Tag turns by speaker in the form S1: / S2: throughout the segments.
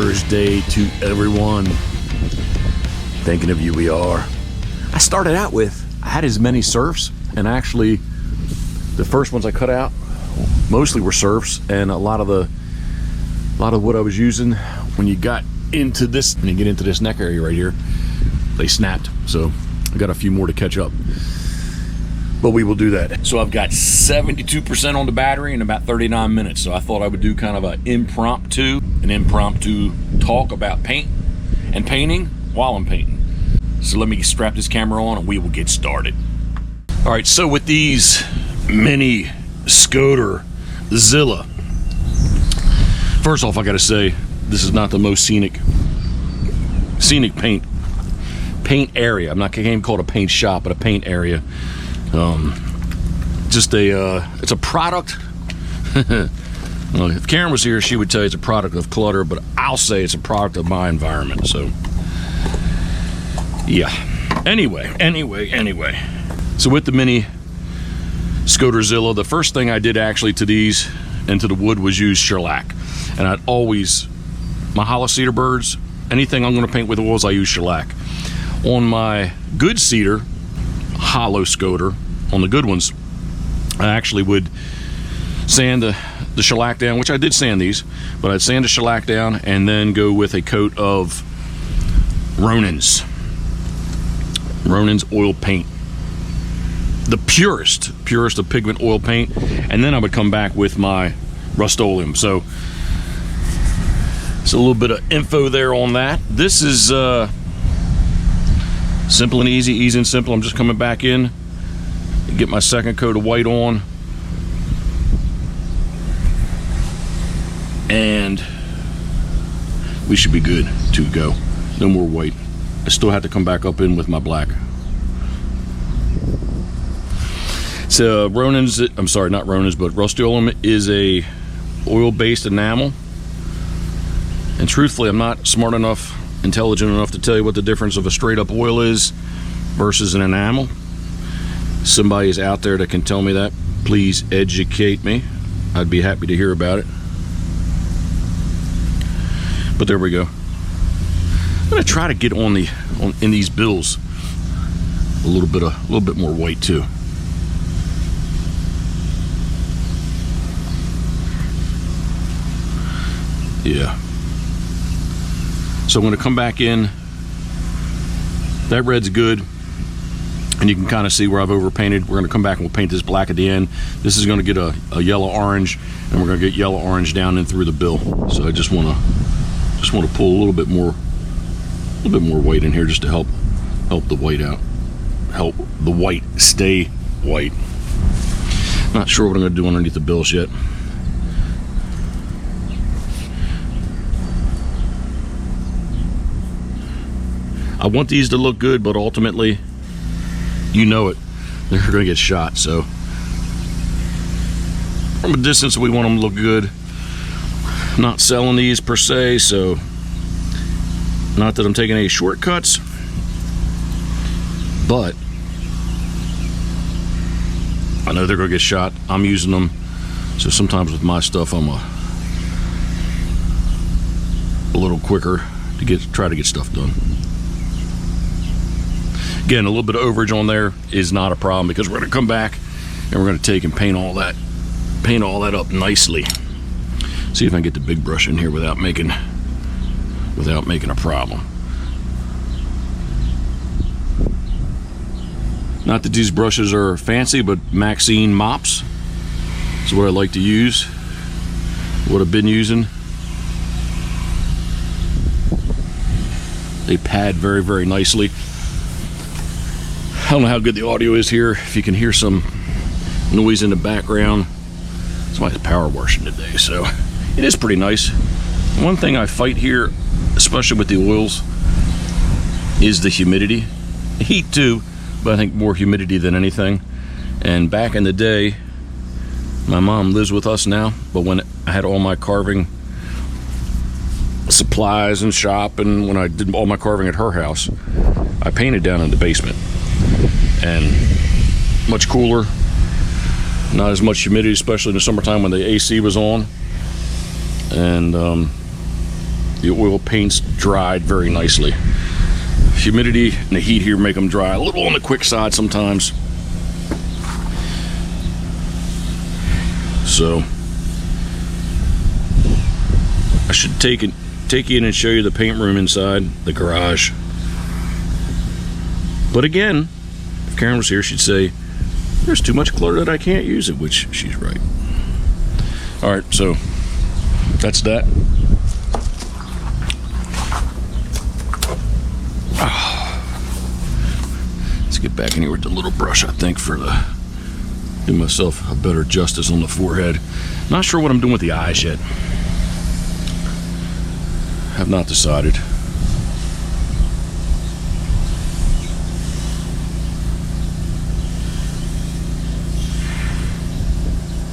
S1: Thursday to everyone. Thinking of you, we are. I started out with, I had as many surfs, and actually the first ones I cut out mostly were surfs, and a lot of what I was using when you got into this, when you get into this neck area right here, they snapped. So I got a few more to catch up, but we will do that. So I've got 72% on the battery in about 39 minutes. So I thought I would do kind of an impromptu talk about paint and painting while I'm painting. So let me strap this camera on and we will get started. All right, so with these mini ScoterZillias, first off, I gotta say, this is not the most scenic paint area. I can't even call it a paint shop, but a paint area. It's a product. Well, if Karen was here, she would tell you it's a product of clutter, but I'll say it's a product of my environment. So yeah, anyway. So with the mini ScoterZillias, the first thing I did actually to these and to the wood was use shellac. And I'd always, my hollow cedar birds, anything I'm going to paint with oils, I use shellac. On my good cedar, hollow Scoter, on the good ones, I actually would sand the shellac down, which I did sand these, but I'd sand the shellac down and then go with a coat of Ronin's oil paint, the purest of pigment oil paint, and then I would come back with my Rust-Oleum. So it's a little bit of info there on that. This is simple and easy and simple. I'm just coming back in and get my second coat of white on, and we should be good to go. No more white. I still have to come back up in with my black. So Ronin's, I'm sorry, not Ronin's, but Rust-Oleum is a oil-based enamel. And truthfully, I'm not smart enough, intelligent enough to tell you what the difference of a straight-up oil is versus an enamel. Somebody is out there that can tell me that. Please educate me. I'd be happy to hear about it. But there we go. I'm gonna try to get in these bills a little bit more white too. Yeah. So I'm going to come back in. That red's good, and you can kind of see where I've overpainted. We're going to come back and we'll paint this black at the end. This is going to get a yellow orange, and we're going to get yellow orange down and through the bill. So I just want to pull a little bit more white in here just to help the white out, help the white stay white. Not sure what I'm going to do underneath the bills yet. I want these to look good, but ultimately, you know it, they're going to get shot. So from a distance, we want them to look good. I'm not selling these per se, so not that I'm taking any shortcuts, but I know they're going to get shot. I'm using them, so sometimes with my stuff, I'm a little quicker to try to get stuff done. Again, a little bit of overage on there is not a problem, because we're going to come back and we're going to take and paint all that up nicely. See if I can get the big brush in here without making a problem. Not that these brushes are fancy, but Maxine mops is what I like to use, what I've been using. They pad very, very nicely. I don't know how good the audio is here. If you can hear some noise in the background, somebody's power washing today, so it is pretty nice. One thing I fight here, especially with the oils, is the humidity. Heat too, but I think more humidity than anything. And back in the day, my mom lives with us now, but when I had all my carving supplies and shop, and when I did all my carving at her house, I painted down in the basement. And much cooler, not as much humidity, especially in the summertime when the AC was on. And The oil paint's dried very nicely. Humidity and the heat here make them dry a little on the quick side sometimes. So I should take you in and show you the paint room inside the garage. But again, if Karen was here, she'd say there's too much clutter that I can't use it, which she's right. All right, so that's that. Let's get back in here with the little brush, I think, for the do myself a better justice on the forehead. Not sure what I'm doing with the eyes yet. Have not decided.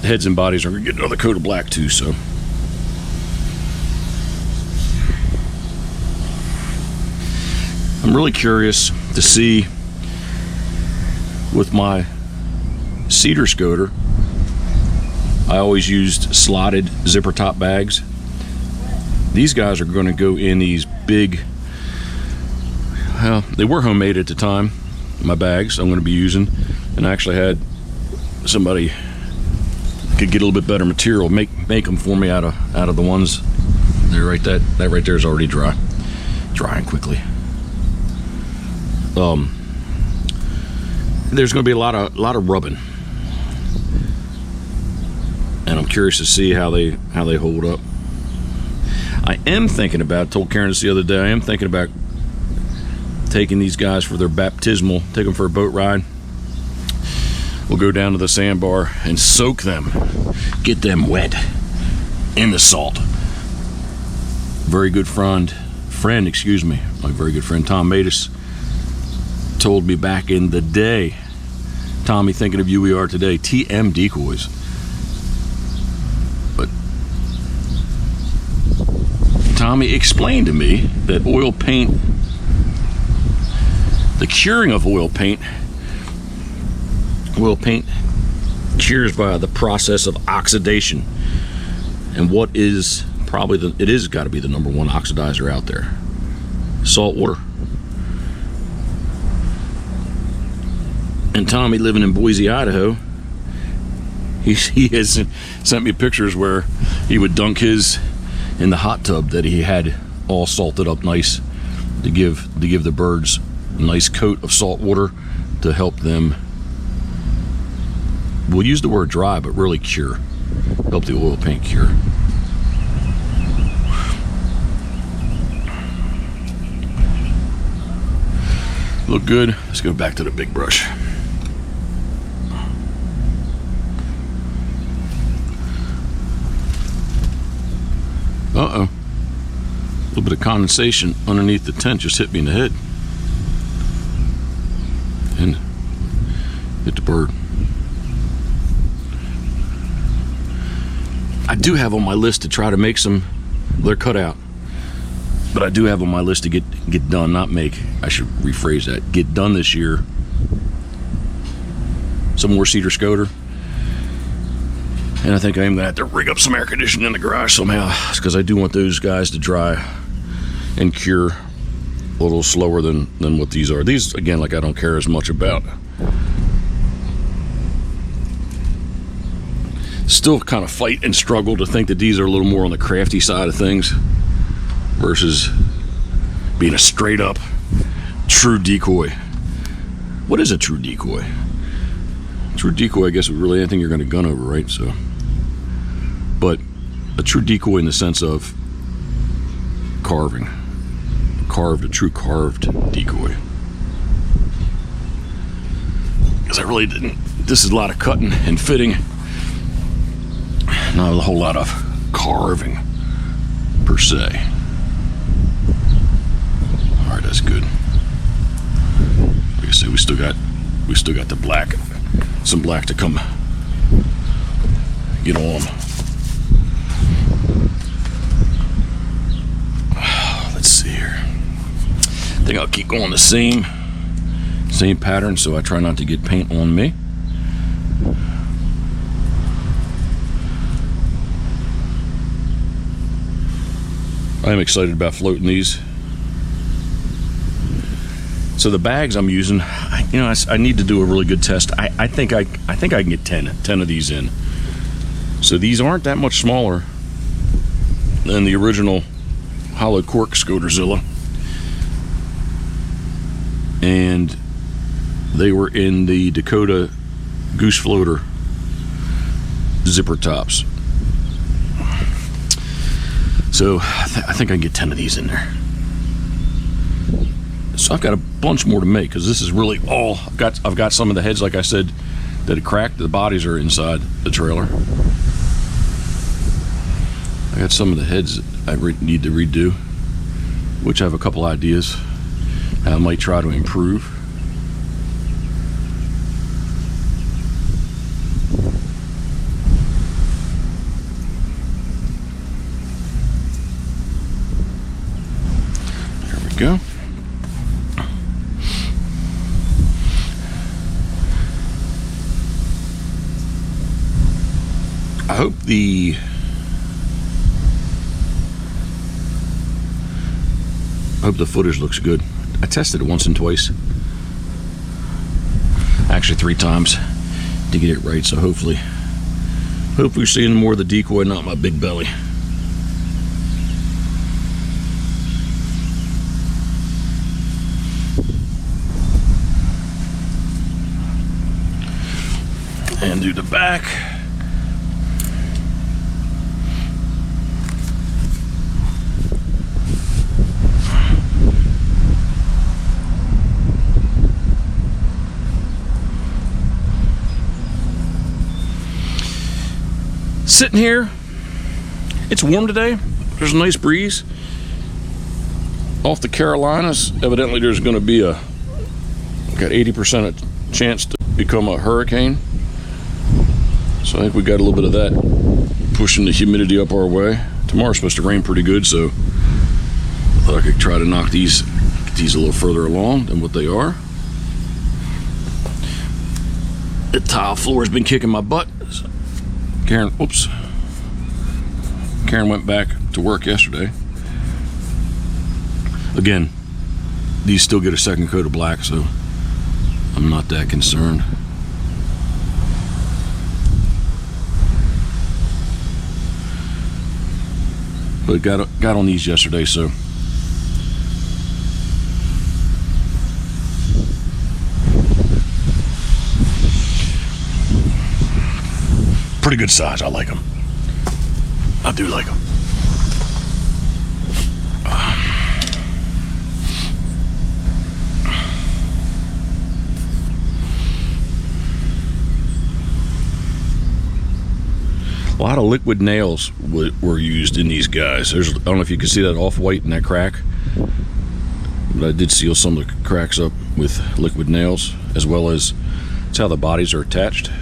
S1: The heads and bodies are going to get another coat of black too, so. I'm really curious to see with my cedar Scoter. I always used slotted zipper top bags. These guys are going to go in these big, well, they were homemade at the time, my bags I'm going to be using, and I actually had somebody could get a little bit better material, make them for me out of the ones there. Right, that right there is already drying quickly. There's going to be a lot of rubbing, and I'm curious to see how they hold up. I am thinking about, told Karen this the other day, I am thinking about taking these guys for their baptismal, take them for a boat ride. We'll go down to the sandbar and soak them, get them wet in the salt. Very good friend, my very good friend Tom Matus told me back in the day, Tommy, thinking of you we are today, TM Decoys. But Tommy explained to me that oil paint, the curing of oil paint cures by the process of oxidation. And what is probably it is got to be the number one oxidizer out there? Salt water. And Tommy, living in Boise, Idaho, he has sent me pictures where he would dunk his in the hot tub that he had all salted up nice to give the birds a nice coat of salt water to help them, we'll use the word dry, but really cure, help the oil paint cure. Look good. Let's go back to the big brush. Uh-oh. A little bit of condensation underneath the tent just hit me in the head. And hit the bird. I do have on my list to try to make some, they're cut out, but I do have on my list to get done, not make, I should rephrase that, get done this year. Some more cedar Scoter. And I think I am going to have to rig up some air conditioning in the garage somehow, because I do want those guys to dry and cure a little slower than what these are. These, again, like I don't care as much about. Still kind of fight and struggle to think that these are a little more on the crafty side of things versus being a straight up true decoy. What is a true decoy? True decoy, I guess, is really anything you're going to gun over, right? So, but a true decoy in the sense of carving, a true carved decoy. Because I really didn't. This is a lot of cutting and fitting, not a whole lot of carving per se. All right, that's good. Like I said, we still got the black. Some black to come get on. Let's see here. I think I'll keep going the same pattern, so I try not to get paint on me. I'm excited about floating these. So the bags I'm using, I need to do a really good test. I think I can get 10 of these in. So these aren't that much smaller than the original hollow cork ScoterZilla, and they were in the Dakota Goose Floater zipper tops. So I think I can get 10 of these in there. So I've got a bunch more to make, because this is really all I've got some of the heads, like I said, that it cracked. The bodies are inside the trailer. I got some of the heads that I need to redo, which I have a couple ideas I might try to improve. There we go. I hope the footage looks good. I tested it once and twice, actually 3 times, to get it right. So hopefully you're seeing more of the decoy, not my big belly. And do the back. Sitting here, it's warm today. There's a nice breeze off the Carolinas. Evidently there's going to be got 80% chance to become a hurricane. So I think we got a little bit of that pushing the humidity up our way. Tomorrow's supposed to rain pretty good, so I thought I could try to knock these a little further along than what they are. The tile floor has been kicking my butt. Karen went back to work yesterday. Again, these still get a second coat of black, so I'm not that concerned. But got on these yesterday, so pretty good size. I like them. I do like them. A lot of liquid nails were used in these guys. I don't know if you can see that off-white in that crack, but I did seal some of the cracks up with liquid nails, as well as that's how the bodies are attached.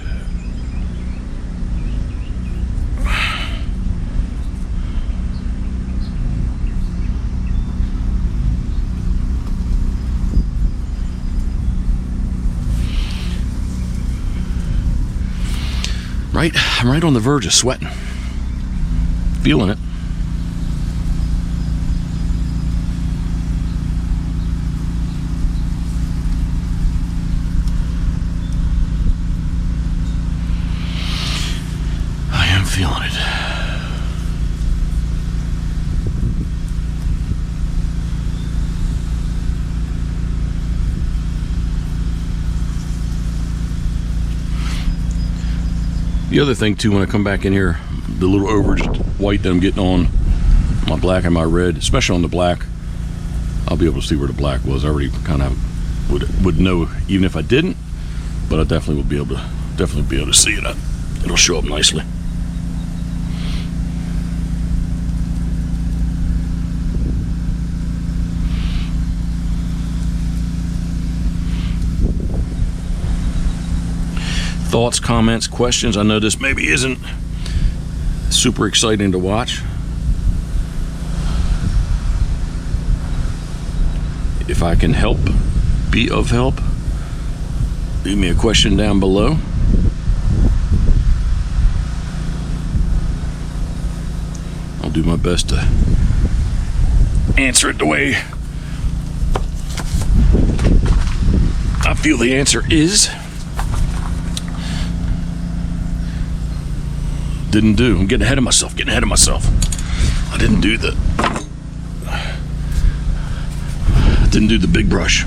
S1: I'm right on the verge of sweating. Feeling it. I am feeling it. The other thing too, when I come back in here, the little overage white that I'm getting on my black and my red, especially on the black, I'll be able to see where the black was. I already kind of would know, even if I didn't, but I definitely will be able to see it. It'll show up nicely. Thoughts, comments, questions. I know this maybe isn't super exciting to watch. If I can help, be of help, leave me a question down below. I'll do my best to answer it the way I feel the answer is. Didn't do. I'm getting ahead of myself. I didn't do the big brush.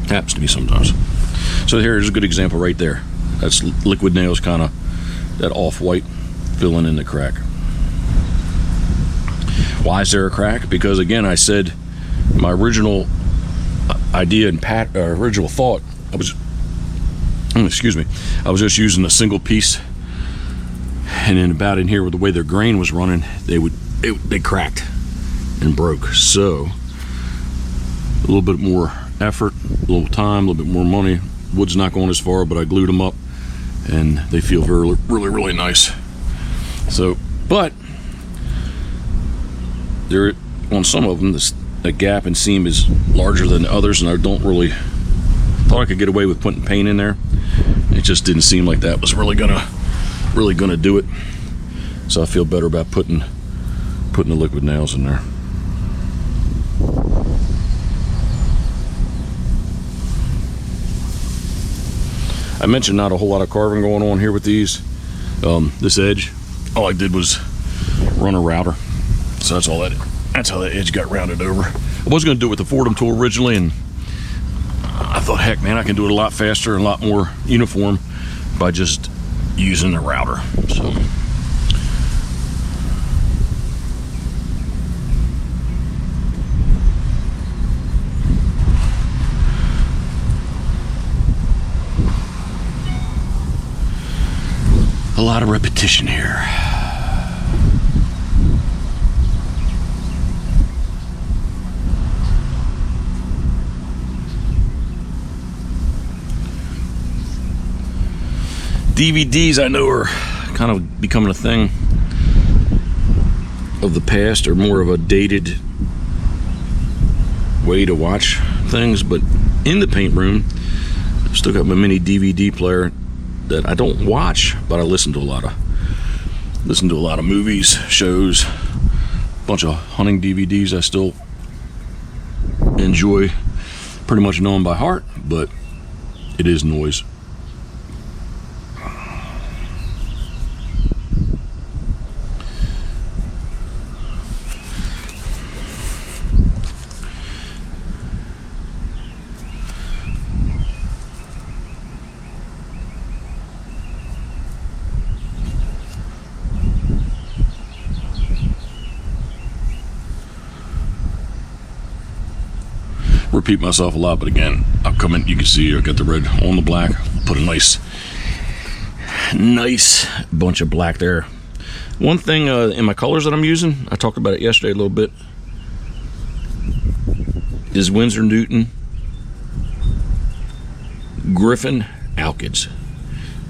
S1: Happens to me sometimes. So here's a good example right there. That's liquid nails, kind of that off-white filling in the crack. Why is there a crack? Because again, I said my original idea and original thought, I was just using a single piece, and then about in here with the way their grain was running, they cracked and broke. So a little bit more effort, a little time, a little bit more money. Wood's not going as far, but I glued them up and they feel really nice. So, but there on some of them, the gap and seam is larger than others, and I thought I could get away with putting paint in there. It just didn't seem like that was really gonna do it. So I feel better about putting the liquid nails in there. I mentioned not a whole lot of carving going on here with these. This edge, all I did was run a router. So that's how that edge got rounded over. I was going to do it with the Fordham tool originally, and I thought, heck man, I can do it a lot faster and a lot more uniform by just using the router. So a lot of repetition here. DVDs, I know, are kind of becoming a thing of the past, or more of a dated way to watch things. But in the paint room, I've still got my mini DVD player that I don't watch, but I listen to a lot of movies, shows, a bunch of hunting DVDs I still enjoy, pretty much know them by heart, but it is noise. Repeat myself a lot, but again, I'll come in, you can see I got the red on the black, put a nice bunch of black there. One thing in my colors that I'm using, I talked about it yesterday a little bit, is Winsor Newton Griffin Alkids.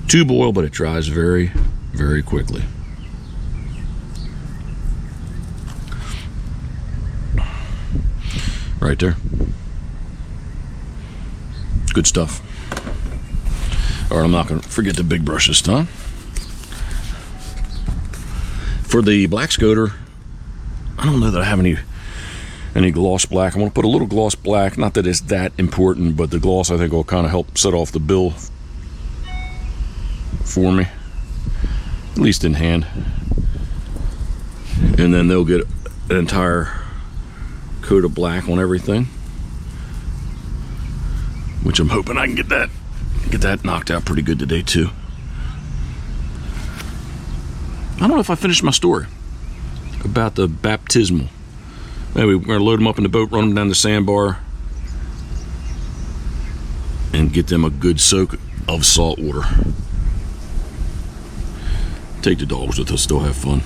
S1: Tube oil, but it dries very quickly. Right there. Good stuff. All right, I'm not going to forget the big brush this time. For the black Scoter, I don't know that I have any gloss black. I'm going to put a little gloss black. Not that it's that important, but the gloss I think will kind of help set off the bill for me, at least in hand. And then they'll get an entire coat of black on everything, which I'm hoping I can get that knocked out pretty good today too. I don't know if I finished my story about the baptismal. Anyway, we're gonna load them up in the boat, run them down the sandbar, and get them a good soak of salt water. Take the dogs with us, still have fun.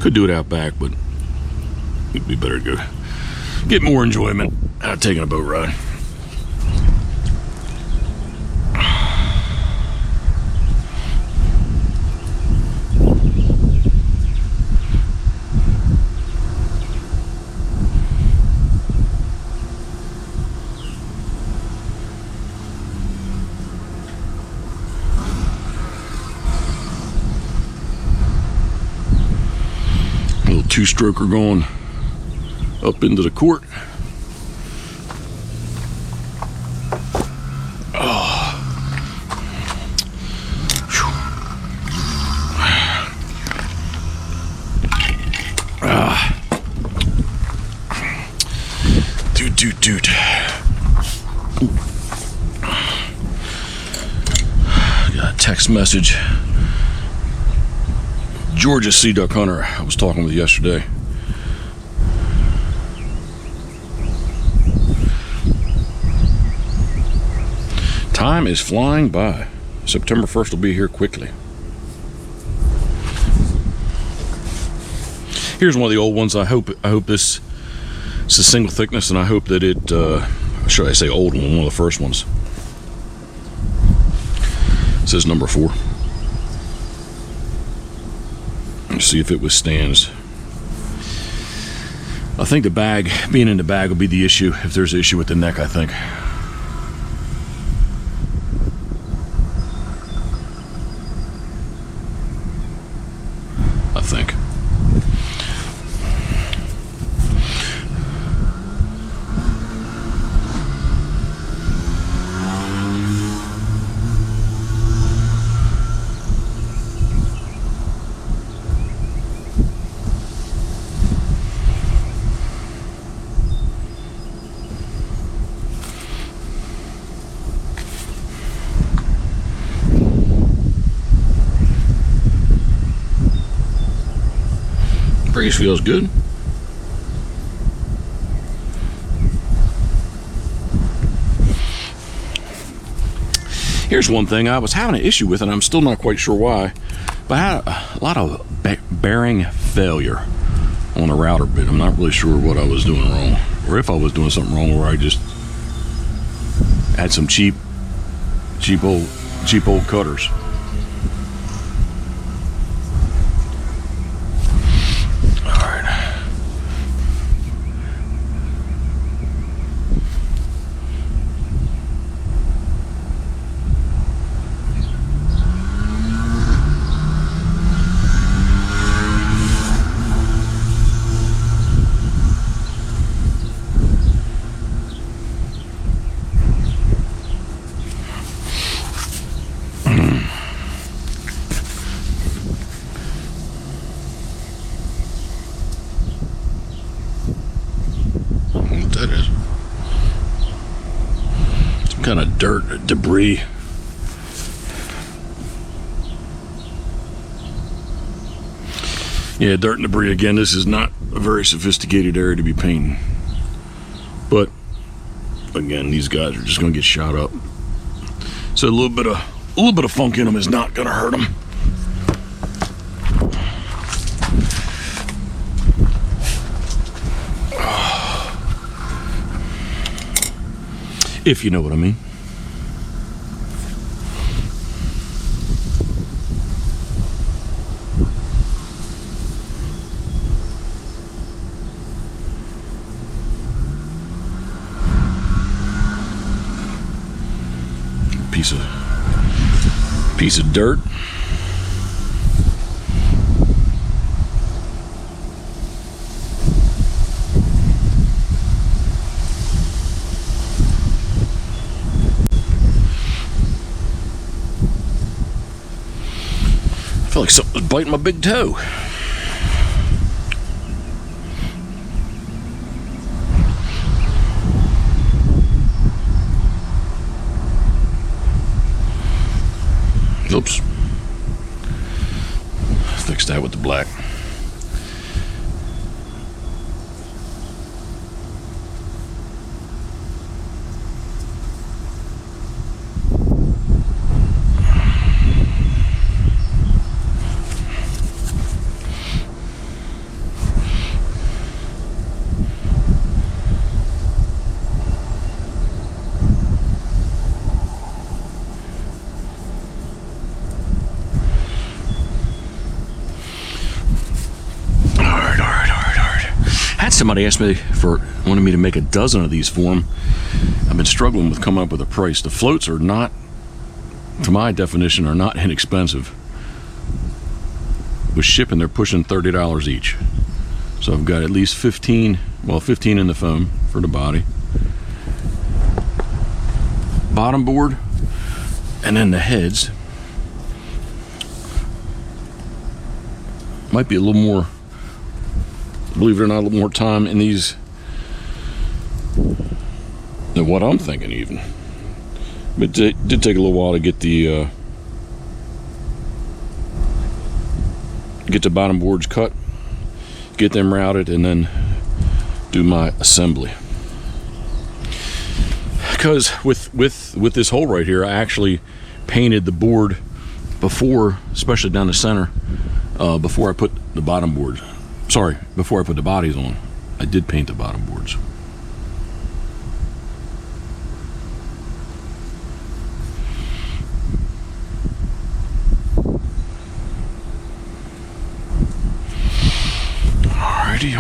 S1: Could do it out back, but it'd be better to go get more enjoyment out of taking a boat ride. two-stroker going up into the court. Dude. Got a text message. Georgia Seaduck hunter I was talking with yesterday. Time is flying by. September 1st will be here quickly. Here's one of the old ones. I hope this is a single thickness, and I hope that it, should I say old one of the first ones. It says number 4. Let's see if it withstands. I think the bag, being in the bag, will be the issue. If there's an issue with the neck, I think. Breeze feels good. Here's one thing I was having an issue with, and I'm still not quite sure why, but I had a lot of bearing failure on the router bit. I'm not really sure what I was doing wrong, or if I was doing something wrong where I just had some cheap old cutters. That is some kind of dirt, debris. Yeah, dirt and debris again. This is not a very sophisticated area to be painting, but again, these guys are just going to get shot up. So a little bit of funk in them is not going to hurt them. If you know what I mean. Piece of dirt. I feel like something was biting my big toe. Oops. Fix that with the black. Somebody asked me wanted me to make a dozen of these for them. I've been struggling with coming up with a price. The floats are not, to my definition, are not inexpensive. With shipping, they're pushing $30 each. So I've got at least 15, well, 15 in the foam for the body. Bottom board, and then the heads. Might be a little more, believe it or not, a little more time in these than what I'm thinking even. But it did take a little while to get the bottom boards cut, get them routed, and then do my assembly. Because with this hole right here, I actually painted the board before, especially down the center, before I put the bottom boards. Sorry, before I put the bodies on, I did paint the bottom boards. Alrighty.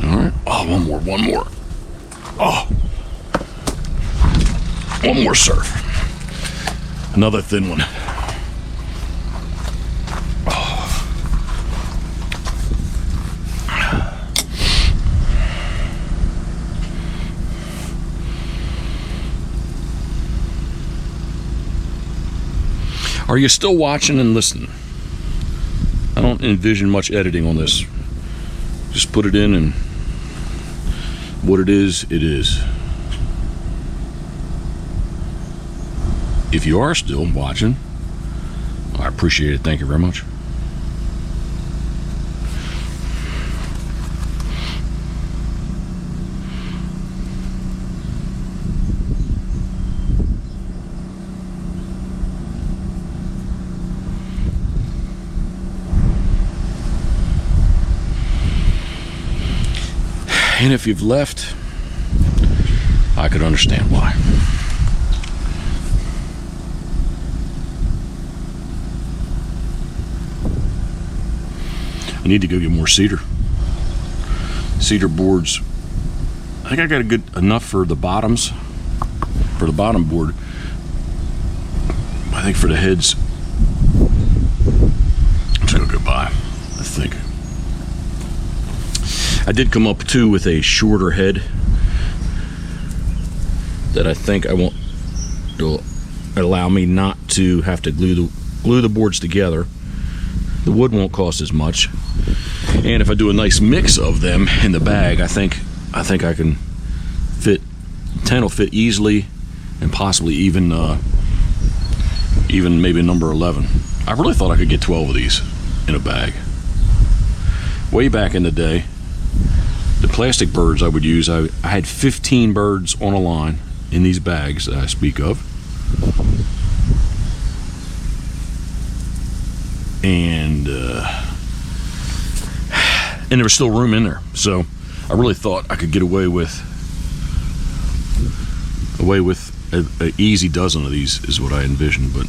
S1: Alright. Oh, one more. Oh. One more surf. Another thin one. Are you still watching and listening? I don't envision much editing on this. Just put it in, and what it is, it is. If you are still watching, I appreciate it. Thank you very much. And if you've left, I could understand why. I need to go get more cedar boards. I think I got a good enough for the bottoms, for the bottom board. I think for the heads, I'm just gonna go buy, I think. I did come up too with a shorter head that I think I want to allow me not to have to glue the boards together. The wood won't cost as much, and if I do a nice mix of them in the bag, I think I can fit 10 will fit easily, and possibly even maybe number 11. I really thought I could get 12 of these in a bag. Way back in the day, the plastic birds I would use, I had 15 birds on a line in these bags that I speak of. And there was still room in there. So I really thought I could get away with an easy dozen of these is what I envisioned, but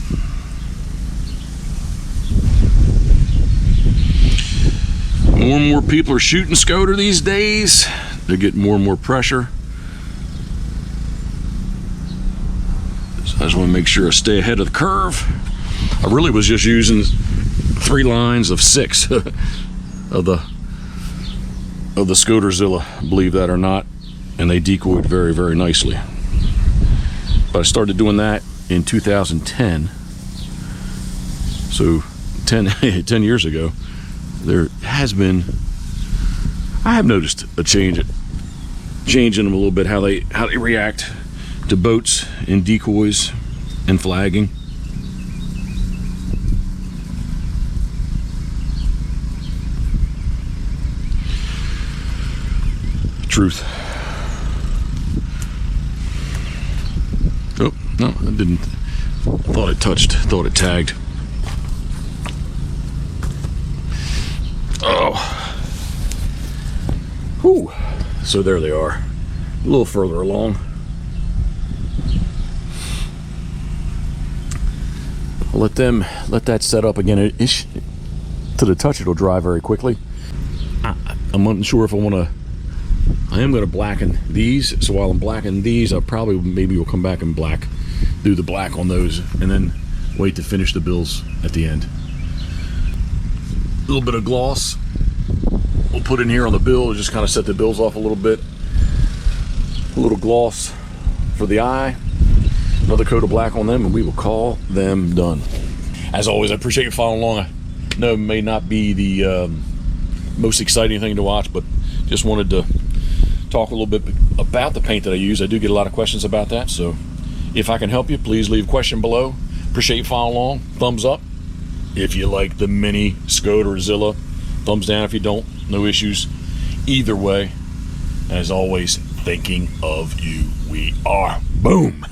S1: more and more people are shooting Scoter these days. They're getting more and more pressure. So I just want to make sure I stay ahead of the curve. I really was just using 3 lines of 6 of the ScoterZillias, believe that or not, and they decoyed very, very nicely. But I started doing that in 2010, so 10 years ago. There has been, I have noticed a change in them a little bit, how they react to boats and decoys and flagging. Truth. Oh, no, I didn't. Thought it touched, thought it tagged. Oh. Whew. So there they are. A little further along. I'll let that set up again. To the touch, it'll dry very quickly. I'm unsure if I am going to blacken these. So while I'm blackening these, maybe will come back and do the black on those, and then wait to finish the bills at the end. A little bit of gloss we'll put in here on the bill to just kind of set the bills off a little bit. A little gloss for the eye, another coat of black on them, and we will call them done. As always, I appreciate you following along. I know it may not be the most exciting thing to watch, but just wanted to talk a little bit about the paint that I use. I do get a lot of questions about that, so if I can help you, please leave a question below. Appreciate you following along. Thumbs up if you like the mini ScoterZillias. Thumbs down if you don't. No issues either way. As always, thinking of you we are. Boom.